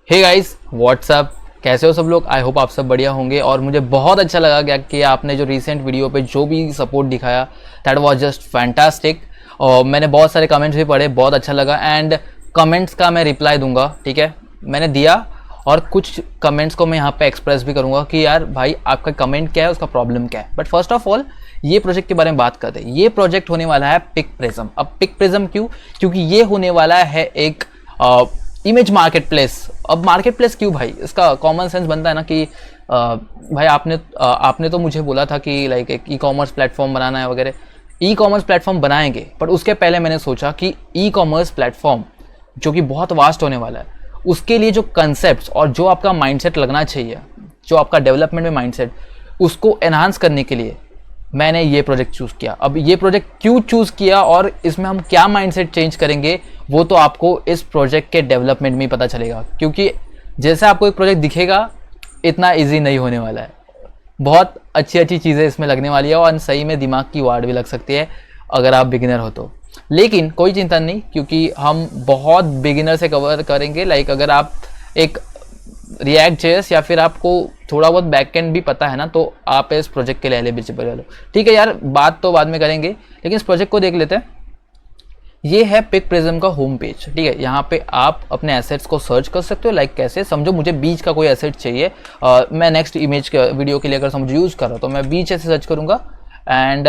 Hey guys what's up, कैसे हो सब लोग। आई होप आप सब बढ़िया होंगे। और मुझे बहुत अच्छा लगा कि आपने जो रिसेंट वीडियो पे जो भी सपोर्ट दिखाया दैट वाज जस्ट फैंटास्टिक। और मैंने बहुत सारे कमेंट्स भी पढ़े, बहुत अच्छा लगा। एंड कमेंट्स का मैं रिप्लाई दूंगा, ठीक है, मैंने दिया। और कुछ कमेंट्स को मैं यहाँ पे एक्सप्रेस भी करूँगा कि यार भाई आपका कमेंट क्या है, उसका प्रॉब्लम क्या है। बट फर्स्ट ऑफ ऑल ये प्रोजेक्ट के बारे में बात करते हैं। ये प्रोजेक्ट होने वाला है पिक प्रिज्म। अब पिक प्रिज्म क्यों? क्योंकि ये होने वाला है एक इमेज मार्केट प्लेस। अब मार्केट प्लेस क्यों भाई? इसका कॉमन सेंस बनता है ना कि भाई आपने तो मुझे बोला था कि लाइक एक ई कॉमर्स प्लेटफॉर्म बनाना है वगैरह। ई कॉमर्स प्लेटफॉर्म बनाएंगे, बट उसके पहले मैंने सोचा कि ई कॉमर्स प्लेटफॉर्म जो कि बहुत वास्ट होने वाला है, उसके लिए जो कंसेप्ट और जो आपका माइंडसेट लगना चाहिए, जो आपका डेवलपमेंट में माइंडसेट, उसको एनहांस करने के लिए मैंने ये प्रोजेक्ट चूज़ किया। अब ये प्रोजेक्ट क्यों चूज़ किया और इसमें हम क्या माइंडसेट चेंज करेंगे, वो तो आपको इस प्रोजेक्ट के डेवलपमेंट में ही पता चलेगा। क्योंकि जैसे आपको एक प्रोजेक्ट दिखेगा, इतना इजी नहीं होने वाला है। बहुत अच्छी अच्छी चीज़ें इसमें लगने वाली है और सही में दिमाग की वाट भी लग सकती है अगर आप बिगिनर हो तो। लेकिन कोई चिंता नहीं, क्योंकि हम बहुत बिगिनर से कवर करेंगे। लाइक अगर आप एक रिएक्ट जेएस या फिर आपको थोड़ा बहुत बैकएंड भी पता है ना, तो आप इस प्रोजेक्ट के लिए एलिजिबल हो। ठीक है यार, बात तो बाद में करेंगे, लेकिन इस प्रोजेक्ट को देख लेते हैं। ये है पिक प्रिज्म का होम पेज, ठीक है। यहाँ पे आप अपने एसेट्स को सर्च कर सकते हो। लाइक कैसे? समझो मुझे बीच का कोई एसेट चाहिए, मैं नेक्स्ट इमेज के वीडियो के लिए अगर समझो यूज कर रहा हूँ, तो मैं बीच ऐसे सर्च करूंगा एंड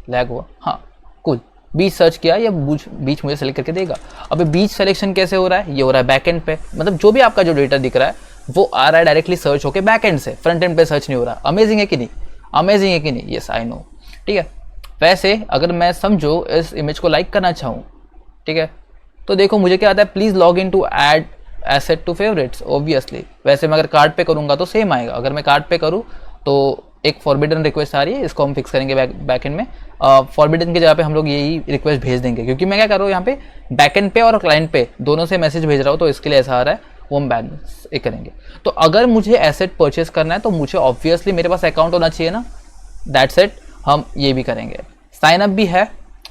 लैग हुआ, हाँ कूल, बीच सर्च किया, या बीच मुझे सेलेक्ट करके देगा। अब बीच सिलेक्शन कैसे हो रहा है? ये हो रहा है बैकएंड पे। मतलब जो भी आपका जो डेटा दिख रहा है वो आ रहा है डायरेक्टली सर्च होके बैकएंड से, फ्रंट एंड पे सर्च नहीं हो रहा। अमेजिंग है कि नहीं? अमेजिंग है कि नहीं? यस आई नो, ठीक है। वैसे अगर मैं समझो इस इमेज को लाइक करना चाहूँ, ठीक है, तो देखो मुझे क्या आता है, please log in to add asset to favourites. Obviously वैसे मैं अगर कार्ड पे करूँगा तो सेम आएगा। अगर मैं कार्ड पे करूँ तो एक फॉरबिडन रिक्वेस्ट आ रही है, इसको हम फिक्स करेंगे बैकएंड में। फॉरबिडन की जगह पे हम लोग यही रिक्वेस्ट भेज देंगे, क्योंकि मैं क्या कर रहा हूँ यहाँ पे बैकएंड पे और क्लाइंट पे दोनों से मैसेज भेज रहा हूँ, तो इसके लिए ऐसा आ रहा है, वो हम बैलेंस करेंगे। तो अगर मुझे एसेट परचेस करना है तो मुझे ऑब्वियसली मेरे पास अकाउंट होना चाहिए ना, दैट्स इट। हम ये भी करेंगे, साइन अप भी है।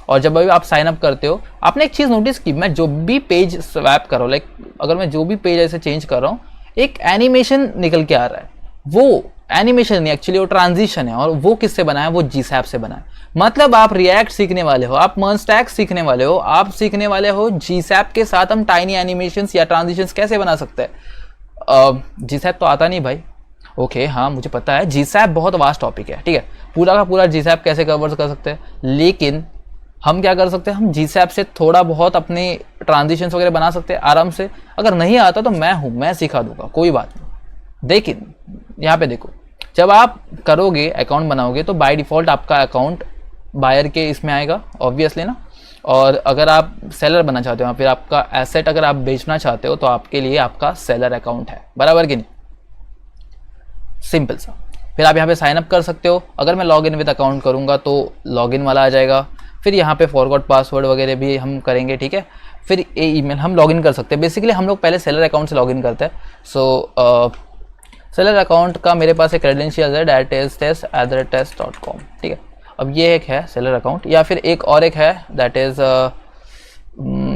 और जब अभी आप साइन अप करते हो, आपने एक चीज़ नोटिस की, मैं जो भी पेज स्वैप कर रहा हूँ, लाइक अगर मैं जो भी पेज ऐसे चेंज कर रहा हूँ, एक एनिमेशन निकल के आ रहा है। वो एनिमेशन नहीं, एक्चुअली वो ट्रांजिशन है। और वो किससे बना है? वो जीसैप से बना है। मतलब आप रिएक्ट सीखने वाले हो, आप मर्ज सीखने वाले हो, आप सीखने वाले हो जीसैप के साथ हम टाइनी एनिमेशंस या ट्रांजिशंस कैसे बना सकते हैं। जीसैप तो आता नहीं भाई। ओके हाँ, मुझे पता है जीसैप बहुत वास्ट टॉपिक है, ठीक है, पूरा का पूरा जीसैप कैसे कवर कर सकते हैं। लेकिन हम क्या कर सकते हैं, हम जीसैप से थोड़ा बहुत अपने ट्रांजिशंस वगैरह बना सकते हैं आराम से। अगर नहीं आता तो मैं हूँ, मैं सिखा दूंगा, कोई बात नहीं। लेकिन यहाँ पे देखो, जब आप करोगे अकाउंट बनाओगे तो बाय डिफ़ॉल्ट आपका अकाउंट बायर के इसमें आएगा, ऑब्वियसली ना। और अगर आप सेलर बनना चाहते हो, फिर आपका एसेट अगर आप बेचना चाहते हो, तो आपके लिए आपका सेलर अकाउंट है, बराबर कि नहीं? सिंपल सा। फिर आप यहाँ पे साइन अप कर सकते हो। अगर मैं लॉग इन विद अकाउंट करूँगा तो लॉग इन वाला आ जाएगा। फिर यहाँ पे फॉरगॉट पासवर्ड वगैरह भी हम करेंगे, ठीक है। फिर ये ईमेल हम लॉग इन कर सकते हैं। बेसिकली हम लोग पहले सेलर अकाउंट से लॉग इन करते हैं। सो सेलर अकाउंट का मेरे पास एक क्रेडेंशियल है, दैट इज test@test.com, ठीक है। अब ये एक है सेलर अकाउंट, या फिर एक और एक है दैट इज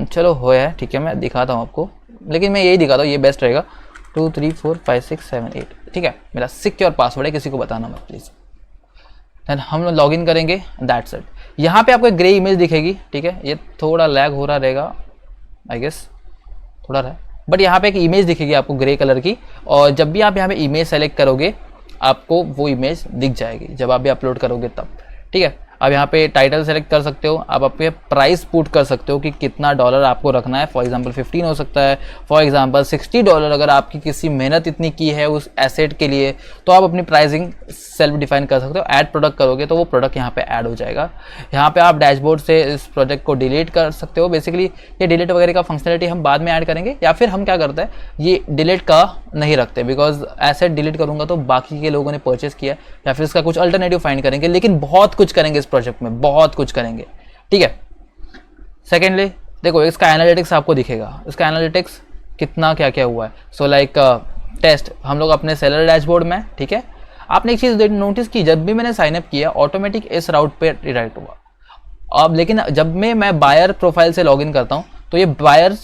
चलो हो है, ठीक है, मैं दिखाता हूँ आपको, लेकिन मैं यही दिखाता हूँ, ये बेस्ट रहेगा। 2 3 4 5 6 7 8, ठीक है, मेरा सिक्योर पासवर्ड है, किसी को बताना मत प्लीज़। देन हम लोग लॉग इन करेंगे, दैट्स इट। यहाँ पे आपको एक ग्रे इमेज दिखेगी, ठीक है, ये थोड़ा लैग हो रहा रहेगा आई गेस, थोड़ा रहा, बट यहाँ पे एक इमेज दिखेगी आपको ग्रे कलर की। और जब भी आप यहाँ पे इमेज सेलेक्ट करोगे, आपको वो इमेज दिख जाएगी जब आप भी अपलोड करोगे तब, ठीक है। अब यहाँ पे टाइटल सेलेक्ट कर सकते हो, आप अपने प्राइस पुट कर सकते हो कि कितना डॉलर आपको रखना है। फॉर एग्जांपल 15 हो सकता है, फॉर एग्जांपल $60। अगर आपकी किसी मेहनत इतनी की है उस एसेट के लिए, तो आप अपनी प्राइसिंग सेल्फ डिफाइन कर सकते हो। ऐड प्रोडक्ट करोगे तो वो प्रोडक्ट यहाँ पे ऐड हो जाएगा। यहाँ पे आप डैशबोर्ड से इस प्रोजेक्ट को डिलीट कर सकते हो। बेसिकली ये डिलीट वगैरह का फंक्शनलिटी हम बाद में ऐड करेंगे, या फिर हम क्या करते हैं, ये डिलीट का नहीं रखते, बिकॉज एसेट डिलीट करूँगा तो बाकी के लोगों ने परचेस किया, या फिर इसका कुछ अल्टरनेटिव फाइंड करेंगे। लेकिन बहुत कुछ करेंगे इस प्रोजेक्ट में, बहुत कुछ करेंगे, ठीक है। सेकेंडली देखो, इसका एनालिटिक्स आपको दिखेगा, इसका एनालिटिक्स कितना क्या क्या हुआ है। सो लाइक टेस्ट हम लोग अपने सेलर डैशबोर्ड में, ठीक है। आपने एक चीज़ नोटिस की, जब भी मैंने साइन अप किया ऑटोमेटिक इस राउट पे रिडायरेक्ट हुआ। अब लेकिन जब मैं बायर प्रोफाइल से लॉगिन करता हूँ, तो ये बायर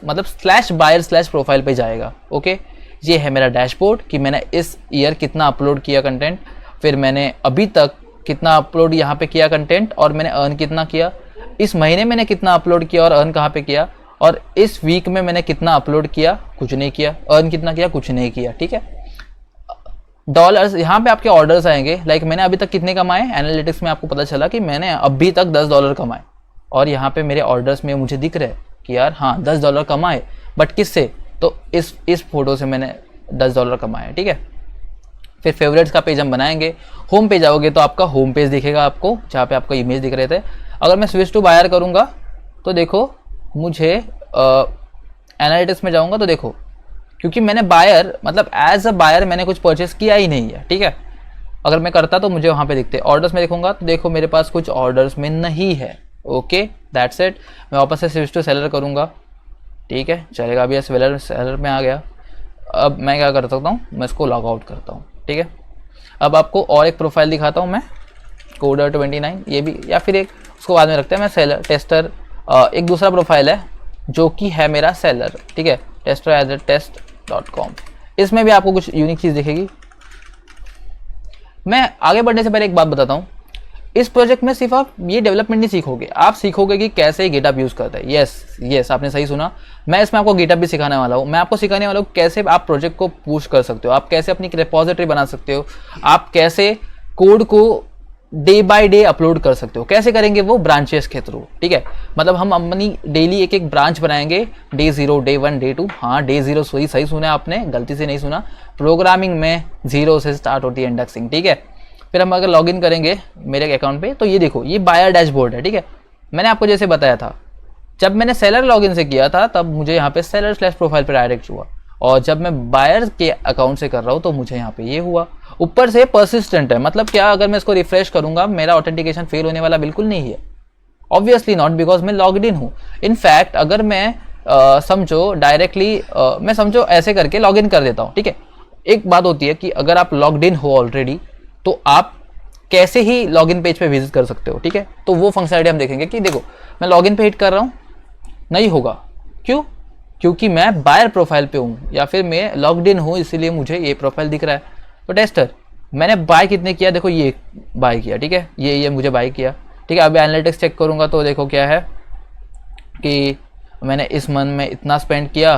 मतलब स्लैश बायर स्लैश प्रोफाइल पे जाएगा। ओके, ये है मेरा डैशबोर्ड कि मैंने इस ईयर कितना अपलोड किया कंटेंट, फिर मैंने अभी तक कितना अपलोड यहाँ पे किया कंटेंट और मैंने अर्न कितना किया, इस महीने मैंने कितना अपलोड किया और अर्न कहाँ पे किया, और इस वीक में मैंने कितना अपलोड किया, कुछ नहीं किया, अर्न कितना किया, कुछ नहीं किया। ठीक है, डॉलर्स यहाँ पे आपके ऑर्डर्स आएंगे, लाइक मैंने अभी तक कितने कमाए, एनालिटिक्स में आपको पता चला कि मैंने अभी तक $10 कमाए, और यहाँ पे मेरे ऑर्डर्स में मुझे दिख रहा है कि यार हाँ $10 कमाए, बट किससे, तो इस फोटो से मैंने $10 कमाए। ठीक है, फिर फेवरेट्स का पेज हम बनाएंगे। होम पेज आओगे तो आपका होम पेज दिखेगा आपको, जहाँ पे आपको इमेज दिख रहे थे। अगर मैं स्विच टू बायर करूँगा तो देखो मुझे एनालिटिक्स में जाऊँगा तो देखो, क्योंकि मैंने बायर मतलब एज अ बायर मैंने कुछ परचेस किया ही नहीं है। ठीक है, अगर मैं करता तो मुझे वहाँ पे दिखते, ऑर्डर्स में देखूंगा तो देखो मेरे पास कुछ ऑर्डर्स में नहीं है। Okay, that's it. मैं वापस से स्विच टू सेलर करूँगा। ठीक है, चलेगा, अभी सेलर में आ गया। अब मैं क्या कर सकता हूँ, मैं इसको लॉग आउट करता हूँ। ठीक है, अब आपको और एक प्रोफाइल दिखाता हूँ मैं, कोडर 29, ये भी, या फिर एक उसको बाद में रखते हैं। मैं सेलर टेस्टर, एक दूसरा प्रोफाइल है जो कि है मेरा सेलर। ठीक है, tester@test.com, इसमें भी आपको कुछ यूनिक चीज़ दिखेगी। मैं आगे बढ़ने से पहले एक बात बताता हूँ, इस प्रोजेक्ट में सिर्फ आप ये डेवलपमेंट नहीं सीखोगे, आप सीखोगे कि कैसे गिटहब यूज़ करता है। यस, आपने सही सुना, मैं इसमें आपको गिटहब भी सिखाने वाला हूँ। मैं आपको सिखाने वाला हूँ कैसे आप प्रोजेक्ट को पुश कर सकते हो, आप कैसे अपनी रिपोजिटरी बना सकते हो, आप कैसे कोड को डे बाय डे अपलोड कर सकते हो। कैसे करेंगे वो, ब्रांचेस के थ्रू। ठीक है, मतलब हम अपनी डेली एक एक ब्रांच बनाएंगे, डे 0, डे 1, डे 2। हाँ, डे 0 सही सुना आपने, गलती से नहीं सुना। प्रोग्रामिंग में 0 से स्टार्ट होती है इंडेक्सिंग। ठीक है, फिर हम अगर लॉगिन करेंगे मेरे अकाउंट पे तो ये देखो, ये बायर डैशबोर्ड है। ठीक है, मैंने आपको जैसे बताया था, जब मैंने सेलर लॉगिन से किया था तब मुझे यहाँ पे सेलर स्लैश प्रोफाइल पे डायरेक्ट हुआ, और जब मैं बायर के अकाउंट से कर रहा हूँ तो मुझे यहाँ पे ये हुआ। ऊपर से परसिस्टेंट है, मतलब क्या, अगर मैं इसको रिफ्रेश करूंगा मेरा ऑथेंटिकेशन फेल होने वाला बिल्कुल नहीं है, ऑब्वियसली नॉट, बिकॉज मैं लॉग्ड इन हूँ। इनफैक्ट अगर मैं समझो डायरेक्टली मैं समझो ऐसे करके लॉगिन कर देता हूँ। ठीक है, एक बात होती है कि अगर आप लॉग्ड इन हो ऑलरेडी तो आप कैसे ही लॉगिन पेज पे विजिट कर सकते हो। ठीक है, तो वो फंक्शनलिटी हम देखेंगे कि देखो मैं लॉगिन पे हिट कर रहा हूँ, नहीं होगा, क्यों, क्योंकि मैं बायर प्रोफाइल पे हूँ या फिर मैं लॉग्ड इन हूँ, इसीलिए मुझे ये प्रोफाइल दिख रहा है। तो टेस्टर मैंने बाय कितने किया, देखो ये बाय किया। ठीक है, ये मुझे बाय किया। ठीक है, अभी एनालिटिक्स चेक करूँगा तो देखो क्या है कि मैंने इस मंथ में इतना स्पेंड किया,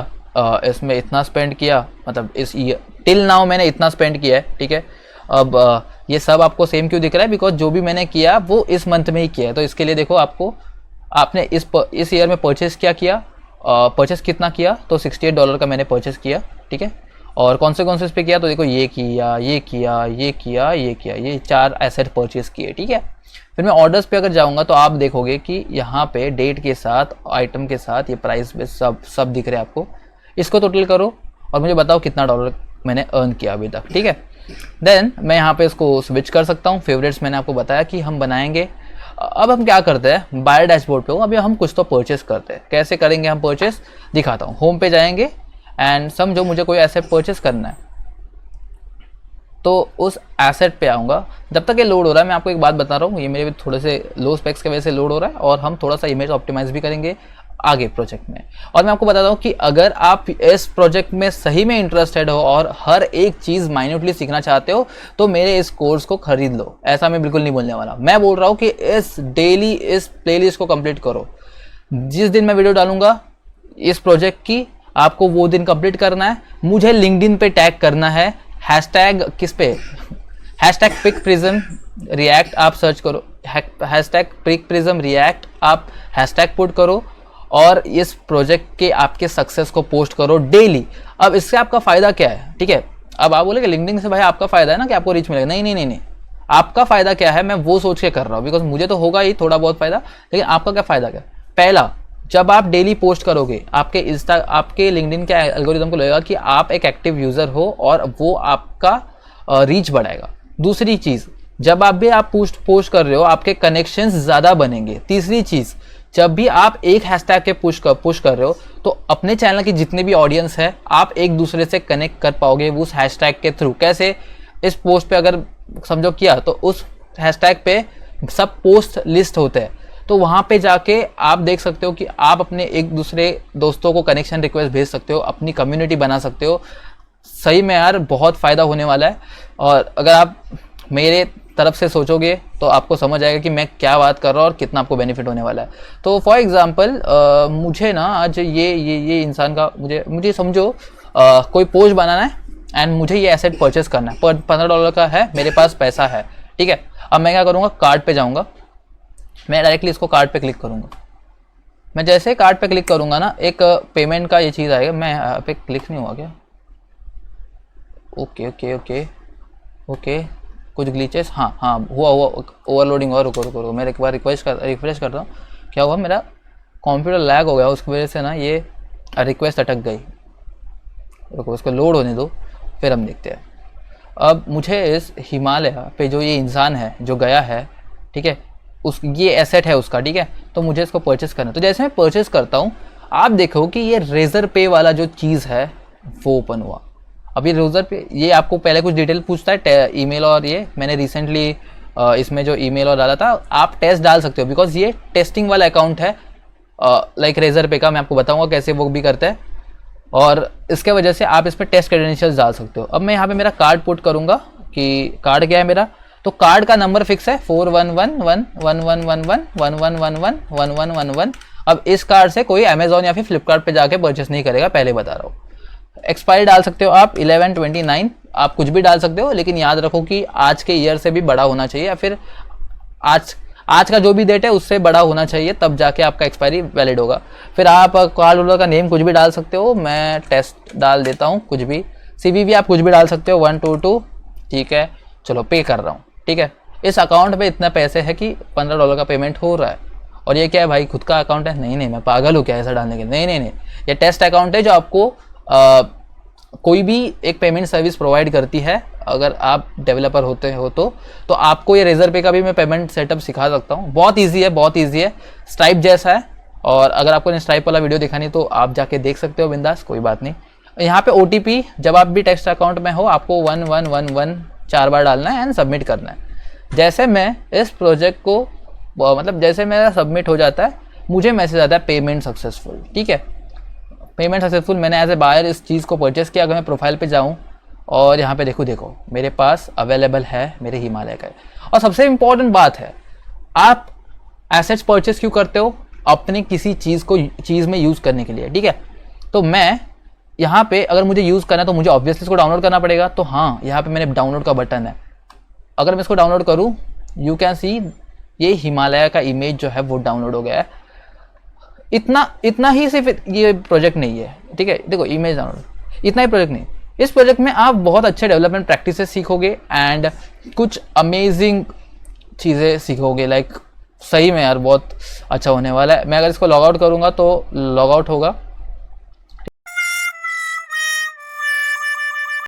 इसमें इतना स्पेंड किया, मतलब इस ईयर टिल नाउ मैंने इतना स्पेंड किया है। ठीक है, अब ये सब आपको सेम क्यों दिख रहा है, बिकॉज जो भी मैंने किया वो इस मंथ में ही किया है। तो इसके लिए देखो आपने इस ईयर में परचेस क्या किया, परचेस कितना किया, तो $68 का मैंने परचेस किया। ठीक है, और कौन से इस पे किया, तो देखो ये किया, ये किया, ये किया, ये किया, ये 4 एसेट परचेस किए। ठीक है, फिर मैं ऑर्डर्स पे अगर जाऊंगा तो आप देखोगे कि यहाँ पे डेट के साथ, आइटम के साथ, ये प्राइस पे सब दिख रहे हैं आपको। इसको टोटल करो और मुझे बताओ कितना डॉलर मैंने अर्न किया अभी तक। ठीक है, देन मैं यहाँ पे इसको स्विच कर सकता हूँ। फेवरेट्स मैंने आपको बताया कि हम बनाएंगे। अब हम क्या करते हैं, बायर डैशबोर्ड पे हूँ, अभी हम कुछ तो परचेस करते हैं। कैसे करेंगे हम परचेस, दिखाता हूँ। होम पे जाएंगे एंड समझो मुझे कोई एसेट परचेस करना है, तो उस एसेट पे आऊँगा। जब तक ये लोड हो रहा है मैं आपको एक बात बता रहा हूँ, ये मेरे थोड़े से लो स्पेक्स की वजह से लोड हो रहा है, और हम थोड़ा सा इमेज ऑप्टिमाइज भी करेंगे आगे प्रोजेक्ट में। और मैं आपको बताता हूँ कि अगर आप इस प्रोजेक्ट में सही में इंटरेस्टेड हो और हर एक चीज़ माइन्यूटली सीखना चाहते हो तो मेरे इस कोर्स को खरीद लो। ऐसा मैं बिल्कुल नहीं बोलने वाला, मैं बोल रहा हूँ कि इस प्लेलिस्ट को कंप्लीट करो। जिस दिन मैं वीडियो डालूंगा इस प्रोजेक्ट की, आपको वो दिन कंप्लीट करना है। मुझे लिंक्डइन पे टैग करना है, हैशटैग किस पे, हैशटैग पिक प्रिज्म रिएक्ट आप सर्च करो, हैशटैग पिक प्रिज्म रिएक्ट आप हैशटैग पुट करो, और इस प्रोजेक्ट के आपके सक्सेस को पोस्ट करो डेली। अब इससे आपका फायदा क्या है, ठीक है, अब आप बोलेंगे लिंक्डइन से भाई आपका फायदा है ना कि आपको रीच मिलेगा। नहीं, आपका फायदा क्या है मैं वो सोच के कर रहा हूँ, बिकॉज मुझे तो होगा ही थोड़ा बहुत फायदा, लेकिन आपका क्या फायदा क्या। पहला, जब आप डेली पोस्ट करोगे आपके लिंक्डइन के एल्गोरिथम को लगेगा कि आप एक एक्टिव यूजर हो और वो आपका रीच बढ़ाएगा। दूसरी चीज, जब आप पोस्ट कर रहे हो आपके कनेक्शंस ज्यादा बनेंगे। तीसरी चीज, जब भी आप एक हैशटैग के पुश कर रहे हो तो अपने चैनल की जितने भी ऑडियंस है आप एक दूसरे से कनेक्ट कर पाओगे उस हैशटैग के थ्रू। कैसे, इस पोस्ट पे अगर समझो किया तो उस हैशटैग पे सब पोस्ट लिस्ट होते हैं, तो वहाँ पे जाके आप देख सकते हो कि आप अपने एक दूसरे दोस्तों को कनेक्शन रिक्वेस्ट भेज सकते हो, अपनी कम्युनिटी बना सकते हो। सही में यार बहुत फ़ायदा होने वाला है। और अगर आप मेरे तरफ से सोचोगे तो आपको समझ आएगा कि मैं क्या बात कर रहा हूँ और कितना आपको बेनिफिट होने वाला है। तो फॉर एग्जांपल मुझे ना आज ये इंसान का मुझे समझो कोई पोस्ट बनाना है एंड मुझे ये एसेट परचेस करना है, पर $15 का है, मेरे पास पैसा है, ठीक है। अब मैं क्या करूँगा, कार्ड पे जाऊँगा, मैं डायरेक्टली इसको कार्ड पे क्लिक करूँगा। मैं जैसे कार्ड पे क्लिक करूँगा ना, एक पेमेंट का ये चीज़ आएगा। मैं यहाँ पे क्लिक नहीं हुआ क्या? ओके ओके ओके ओके, कुछ ग्लिचेस, हाँ हुआ ओवरलोडिंग हुआ। रुको मैं एक बार रिफ्रेश करता हूँ। क्या हुआ, मेरा कंप्यूटर लैग हो गया, उसकी वजह से ना ये रिक्वेस्ट अटक गई। रुको उसको लोड होने दो, फिर हम देखते हैं। अब मुझे इस हिमालय पे जो ये इंसान है जो गया है, ठीक है, उस ये एसेट है उसका, ठीक है, तो मुझे इसको परचेस करना है। तो जैसे मैं परचेस करता हूँ, आप देखो कि ये रेजर पे वाला जो चीज़ है वो ओपन हुआ। अभी रेजर पे ये आपको पहले कुछ डिटेल पूछता है, ईमेल, और ये मैंने रिसेंटली इसमें जो ईमेल और डाला था, आप टेस्ट डाल सकते हो बिकॉज ये टेस्टिंग वाला अकाउंट है लाइक रेजर पे का। मैं आपको बताऊंगा कैसे वो भी करता है, और इसके वजह से आप इस पर टेस्ट क्रेडेंशियल्स डाल सकते हो। अब मैं यहाँ पे मेरा कार्ड पुट करूँगा कि कार्ड क्या है मेरा, तो कार्ड का नंबर फिक्स है 41111111111111। अब इस कार्ड से कोई अमेजोन या फिर फ्लिपकार्ट पे जाके परचेस नहीं करेगा, पहले बता रहा हूँ। एक्सपायरी डाल सकते हो आप 11/29, आप कुछ भी डाल सकते हो, लेकिन याद रखो कि आज के ईयर से भी बड़ा होना चाहिए, या फिर आज का जो भी डेट है उससे बड़ा होना चाहिए, तब जाके आपका एक्सपायरी वैलिड होगा। फिर आप कार्ड होल्डर का नेम कुछ भी डाल सकते हो, मैं टेस्ट डाल देता हूँ, कुछ भी। CVV आप कुछ भी डाल सकते हो, 122, ठीक है। चलो पे कर रहा हूँ, ठीक है। इस अकाउंट पे इतना पैसे है कि $15 का पेमेंट हो रहा है। और ये क्या है भाई, खुद का अकाउंट है? नहीं, मैं पागल हूँ क्या ऐसा डालने के? नहीं, ये टेस्ट अकाउंट है जो आपको कोई भी एक पेमेंट सर्विस प्रोवाइड करती है। अगर आप डेवलपर होते हो तो आपको ये रेजर पे का भी मैं पेमेंट सेटअप सिखा सकता हूँ। बहुत इजी है, स्ट्राइप जैसा है। और अगर आपको स्ट्राइप वाला वीडियो दिखानी तो आप जाके देख सकते हो बिंदास, कोई बात नहीं। यहाँ पे OTP जब आप भी टेस्ट अकाउंट में हो, आपको 1111 4 बार डालना है एंड सबमिट करना है। जैसे मैं इस प्रोजेक्ट को मतलब जैसे मेरा सबमिट हो जाता है, मुझे मैसेज आता है पेमेंट सक्सेसफुल, ठीक है। पेमेंट सक्सेसफुल, मैंने एज ए बायर इस चीज़ को परचेस किया। अगर मैं प्रोफाइल पे जाऊँ और यहाँ पे देखो मेरे पास अवेलेबल है मेरे हिमालय का। और सबसे इम्पॉर्टेंट बात है, आप एसेट्स परचेस क्यों करते हो? अपने किसी चीज़ में यूज़ करने के लिए, ठीक है। तो मैं यहाँ पे अगर मुझे यूज़ करना है तो मुझे ऑब्वियसली इसको डाउनलोड करना पड़ेगा। तो हाँ, यहाँ पे मैंने डाउनलोड का बटन है। अगर मैं इसको डाउनलोड करूँ, यू कैन सी ये हिमालय का इमेज जो है वो डाउनलोड हो गया है। इतना ही सिर्फ ये प्रोजेक्ट नहीं है, ठीक है। देखो इमेज डाउनलोड, इतना ही प्रोजेक्ट नहीं। इस प्रोजेक्ट में आप बहुत अच्छे डेवलपमेंट प्रैक्टिसेस सीखोगे एंड कुछ अमेजिंग चीज़ें सीखोगे। लाइक सही में यार बहुत अच्छा होने वाला है। मैं अगर इसको लॉग आउट करूँगा तो लॉग आउट होगा,